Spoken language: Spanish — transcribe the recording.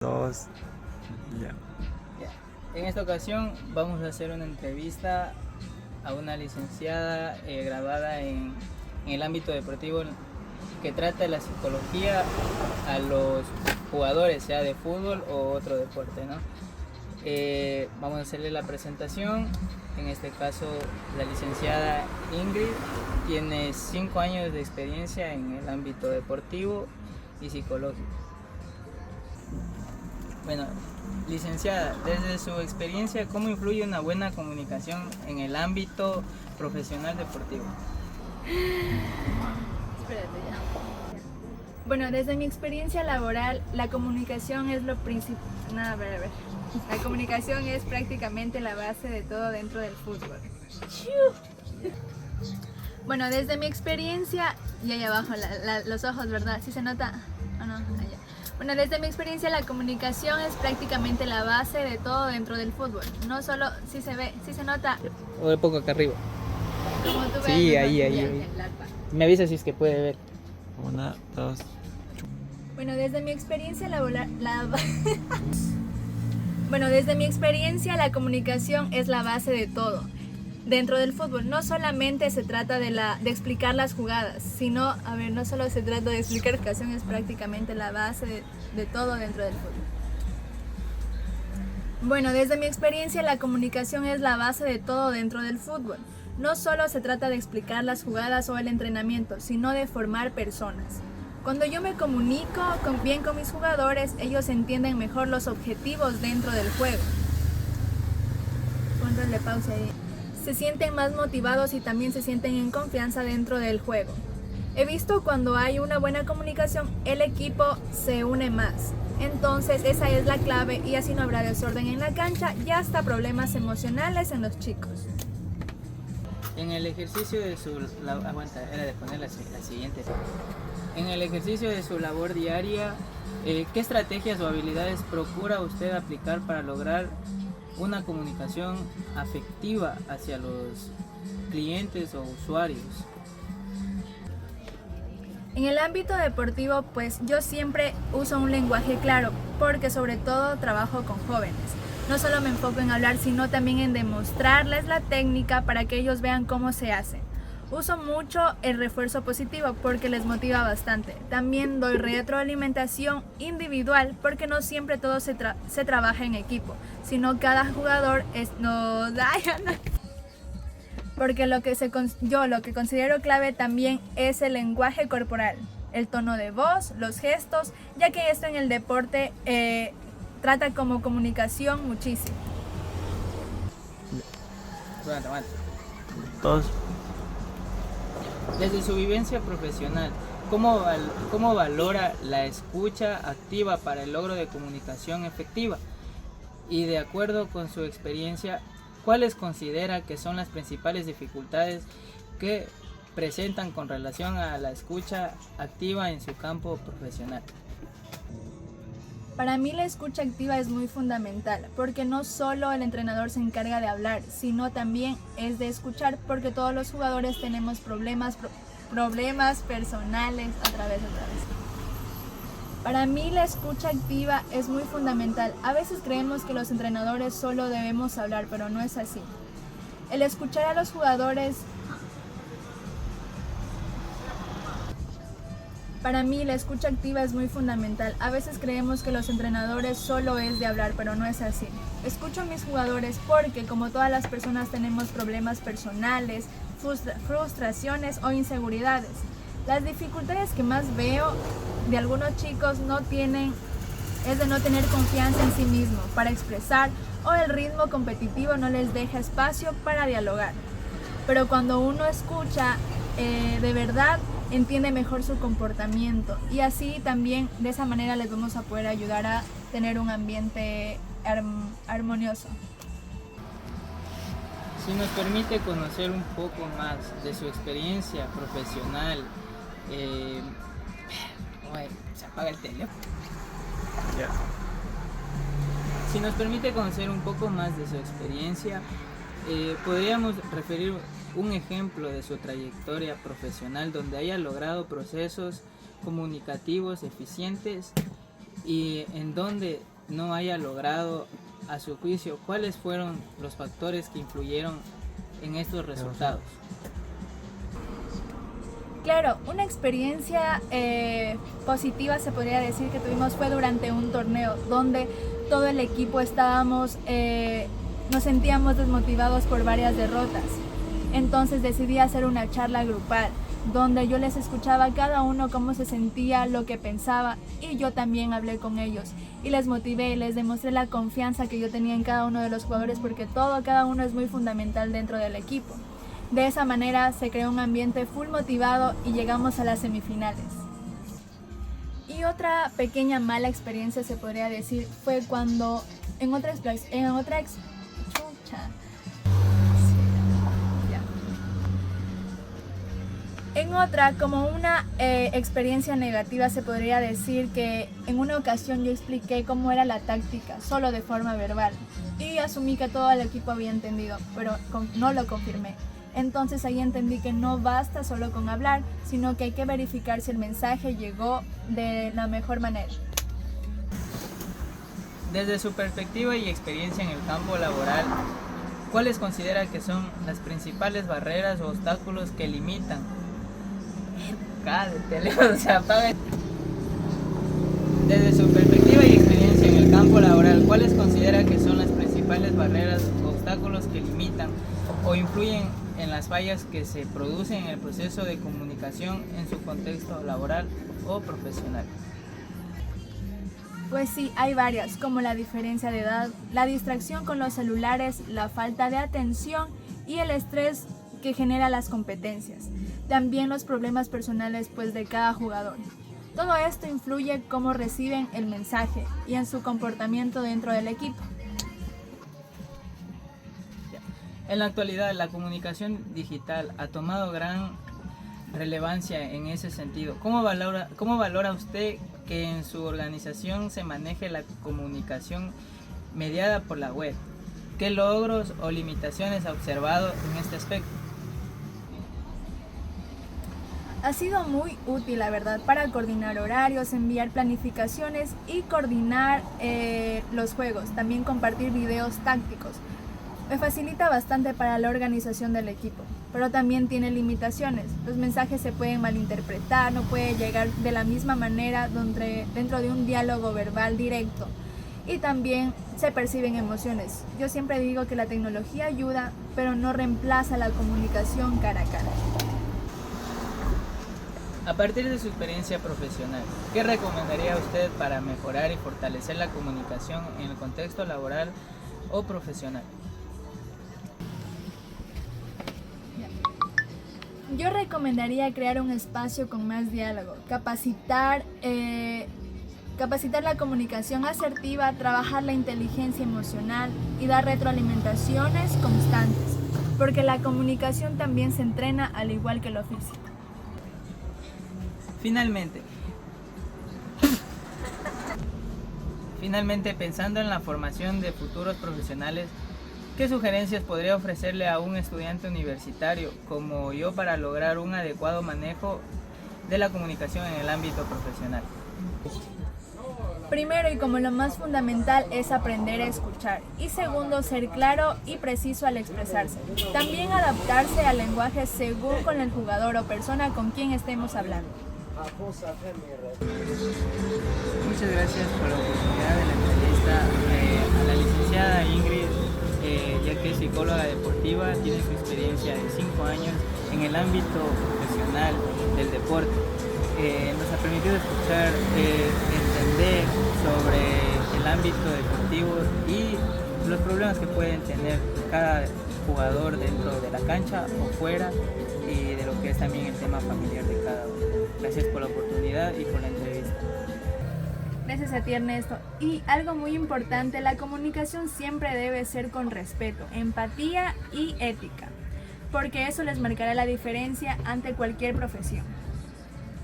Dos, ya. En esta ocasión vamos a hacer una entrevista a una licenciada graduada en el ámbito deportivo que trata de la psicología a los jugadores, sea de fútbol o otro deporte, ¿no? Vamos a hacerle la presentación. En este caso, la licenciada Ingrid tiene 5 años de experiencia en el ámbito deportivo y psicológico. Bueno, licenciada, desde su experiencia, ¿cómo influye una buena comunicación en el ámbito profesional deportivo? Espérate ya. Bueno, desde mi experiencia laboral, la comunicación es lo principal. No, a ver. La comunicación es prácticamente la base de todo dentro del fútbol. Bueno, desde mi experiencia, y ahí abajo los ojos, ¿verdad? ¿Sí se nota? ¿O no? Allá. Bueno, desde mi experiencia la comunicación es prácticamente la base de todo dentro del fútbol. No solo si se ve, si se nota. O de poco acá arriba. Como tú ves. Sí, ahí. Ya, Me avisa si es que puede ver. Una, dos. Bueno, desde mi experiencia Bueno, desde mi experiencia la comunicación es la base de todo. Dentro del fútbol no solamente se trata de explicar las jugadas, sino, no solo se trata de explicar, la comunicación es prácticamente la base de todo dentro del fútbol. Bueno, desde mi experiencia la comunicación es la base de todo dentro del fútbol. No solo se trata de explicar las jugadas o el entrenamiento, sino de formar personas. Cuando yo me comunico bien con mis jugadores, ellos entienden mejor los objetivos dentro del juego. Ponle pausa ahí. Se sienten más motivados y también se sienten en confianza dentro del juego. He visto cuando hay una buena comunicación, el equipo se une más. Entonces esa es la clave y así no habrá desorden en la cancha y hasta problemas emocionales en los chicos. En el ejercicio de su En el ejercicio de su labor diaria, ¿qué estrategias o habilidades procura usted aplicar para lograr una comunicación afectiva hacia los clientes o usuarios? En el ámbito deportivo, pues yo siempre uso un lenguaje claro, porque sobre todo trabajo con jóvenes. No solo me enfoco en hablar, sino también en demostrarles la técnica para que ellos vean cómo se hace. Uso mucho el refuerzo positivo porque les motiva bastante. También doy retroalimentación individual porque no siempre todo se trabaja en equipo, sino cada jugador Porque lo que considero clave también es el lenguaje corporal, el tono de voz, los gestos, ya que esto en el deporte trata como comunicación muchísimo. Dos. Desde su vivencia profesional, ¿cómo valora la escucha activa para el logro de comunicación efectiva? Y de acuerdo con su experiencia, ¿cuáles considera que son las principales dificultades que presentan con relación a la escucha activa en su campo profesional? Para mí la escucha activa es muy fundamental, porque no solo el entrenador se encarga de hablar, sino también es de escuchar, porque todos los jugadores tenemos problemas personales otra vez. Para mí la escucha activa es muy fundamental. A veces creemos que los entrenadores solo debemos hablar, pero no es así. El escuchar a los jugadores... Para mí la escucha activa es muy fundamental. A veces creemos que los entrenadores solo es de hablar, pero no es así. Escucho a mis jugadores porque, como todas las personas, tenemos problemas personales, frustraciones o inseguridades. Las dificultades que más veo de algunos chicos es de no tener confianza en sí mismo para expresar, o el ritmo competitivo no les deja espacio para dialogar. Pero cuando uno escucha de verdad, entiende mejor su comportamiento y así también de esa manera les vamos a poder ayudar a tener un ambiente armonioso. Si nos permite conocer un poco más de su experiencia profesional, se apaga el teléfono. Ya. Si nos permite conocer un poco más de su experiencia, podríamos referir un ejemplo de su trayectoria profesional donde haya logrado procesos comunicativos eficientes y en donde no haya logrado a su juicio? ¿Cuáles fueron los factores que influyeron en estos resultados? Claro, una experiencia positiva se podría decir que tuvimos fue durante un torneo donde todo el equipo nos sentíamos desmotivados por varias derrotas. Entonces decidí hacer una charla grupal donde yo les escuchaba a cada uno cómo se sentía, lo que pensaba, y yo también hablé con ellos y les motivé, les demostré la confianza que yo tenía en cada uno de los jugadores, porque cada uno es muy fundamental dentro del equipo. De esa manera se creó un ambiente full motivado y llegamos a las semifinales. Y otra pequeña mala experiencia se podría decir fue cuando como una experiencia negativa se podría decir que en una ocasión yo expliqué cómo era la táctica, solo de forma verbal, y asumí que todo el equipo había entendido, pero no lo confirmé. Entonces ahí entendí que no basta solo con hablar, sino que hay que verificar si el mensaje llegó de la mejor manera. Desde su perspectiva y experiencia en el campo laboral, ¿cuáles considera que son las principales barreras o obstáculos que limitan? Desde su perspectiva y experiencia en el campo laboral, ¿cuáles considera que son las principales barreras o obstáculos que limitan o influyen en las fallas que se producen en el proceso de comunicación en su contexto laboral o profesional? Pues sí, hay varias, como la diferencia de edad, la distracción con los celulares, la falta de atención y el estrés que genera las competencias. También los problemas personales de cada jugador. Todo esto influye cómo reciben el mensaje y en su comportamiento dentro del equipo. En la actualidad, la comunicación digital ha tomado gran relevancia en ese sentido. ¿Cómo valora usted que en su organización se maneje la comunicación mediada por la web? ¿Qué logros o limitaciones ha observado en este aspecto? Ha sido muy útil, la verdad, para coordinar horarios, enviar planificaciones y coordinar los juegos. También compartir videos tácticos. Me facilita bastante para la organización del equipo, pero también tiene limitaciones. Los mensajes se pueden malinterpretar, no puede llegar de la misma manera dentro de un diálogo verbal directo. Y también se perciben emociones. Yo siempre digo que la tecnología ayuda, pero no reemplaza la comunicación cara a cara. A partir de su experiencia profesional, ¿qué recomendaría usted para mejorar y fortalecer la comunicación en el contexto laboral o profesional? Yo recomendaría crear un espacio con más diálogo, capacitar la comunicación asertiva, trabajar la inteligencia emocional y dar retroalimentaciones constantes, porque la comunicación también se entrena al igual que lo físico. Finalmente, pensando en la formación de futuros profesionales, ¿qué sugerencias podría ofrecerle a un estudiante universitario como yo para lograr un adecuado manejo de la comunicación en el ámbito profesional? Primero y como lo más fundamental es aprender a escuchar, y segundo, ser claro y preciso al expresarse. También adaptarse al lenguaje según con el jugador o persona con quien estemos hablando. Muchas gracias por la oportunidad de la entrevista a la licenciada Ingrid, ya que es psicóloga deportiva, tiene su experiencia de 5 años en el ámbito profesional del deporte. Nos ha permitido escuchar, entender sobre el ámbito deportivo y los problemas que pueden tener cada jugador dentro de la cancha o fuera, y de lo que es también el tema familiar de cada uno. Gracias por la oportunidad y por la entrevista. Gracias a ti, Ernesto. Y algo muy importante, la comunicación siempre debe ser con respeto, empatía y ética, porque eso les marcará la diferencia ante cualquier profesión.